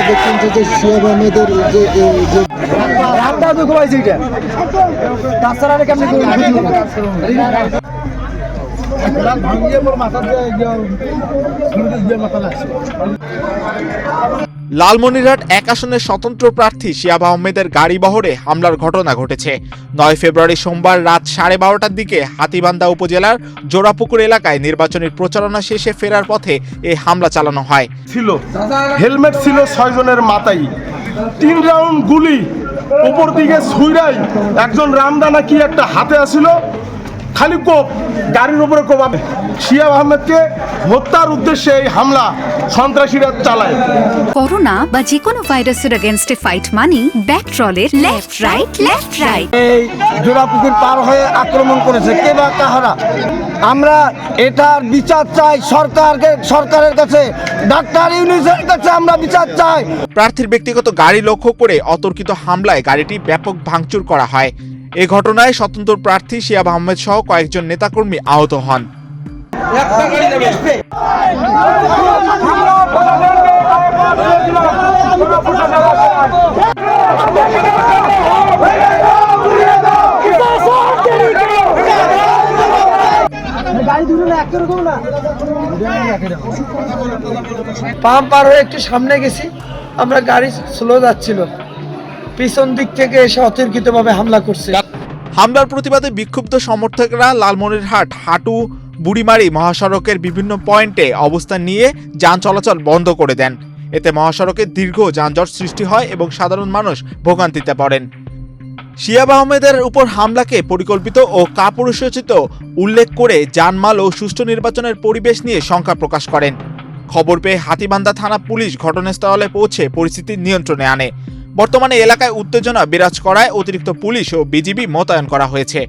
দেখছেন যে শিয়াব আহমেদের যে রামদা দুঃখ পাইছে এটা তাছাড়া আর কেমনি লালমনিরহাট ১ আসনের স্বতন্ত্র প্রার্থী শিয়াব আহমেদের গাড়ি বহরে হামলার ঘটনা ঘটেছে। ৯ ফেব্রুয়ারি সোমবার রাত 12:30টার দিকে হাতীবান্ধা উপজেলার জোড়াপুকুর এলাকায় নির্বাচনী প্রচারণা শেষে ফেরার পথে এই হামলা চালানো হয়। ছিল হেলমেট ছিল 6 জনের মাথায়, 3 রাউন্ড গুলি উপর দিকে ছুঁড়াই একজন রামদানা কি একটা হাতে আসিল, খালি কোপ গাড়ির উপরে কোপাবে। শিয়াব আহমেদকে হত্যার উদ্দেশ্যে এই হামলা সন্ত্রাসীরা চালায়। করোনা বা যে কোনো ভাইরাসের এগেইনস্টে ফাইট মানি ব্যাকট্রলের লেফট রাইট। এই জোড়াপুকুর পার হয়ে আক্রমণ করেছে কে বা কাহারা। আমরা এটার বিচার চাই সরকারের কাছে, ডাক্তার ইউনূসের কাছে আমরা বিচার চাই। প্রার্থীর ব্যক্তিগত গাড়ি লক্ষ্য করে অতর্কিত হামলায় গাড়িটি ব্যাপক ভাঙচুর করা হয়। এ ঘটনায় স্বতন্ত্র প্রার্থী শিয়াব আহমেদ সহ কয়েকজন নেতাকর্মী আহত হন। পাম্প পার হয়ে একটু সামনে গেছি, আমরা গাড়ি স্লো যাচ্ছিল, পিছন দিক থেকে এসে অতর্কিতভাবে হামলা করছে। হামলার প্রতিবাদে বিক্ষুব্ধ সমর্থকরা লালমনিরহাট হাটু বুড়িমারি মহাসড়কের বিভিন্ন পয়েন্টে অবস্থান নিয়ে যান চলাচল বন্ধ করে দেন। এতে মহাসড়কে দীর্ঘ যানজট সৃষ্টি হয় এবং সাধারণ মানুষ ভোগান্তিতে পড়েন। শিয়াব আহমেদের উপর হামলাকে পরিকল্পিত ও কাপুরুষোচিত উল্লেখ করে জানমাল ও সুষ্ঠু নির্বাচনের পরিবেশ নিয়ে শঙ্কা প্রকাশ করেন। খবর পেয়ে হাতীবান্ধা থানা পুলিশ ঘটনাস্থলে পৌঁছে পরিস্থিতি নিয়ন্ত্রণে আনে। বর্তমানে এলাকায় উত্তেজনা বিরাজ করায় অতিরিক্ত পুলিশ ও বিজিবি মোতায়েন করা হয়েছে।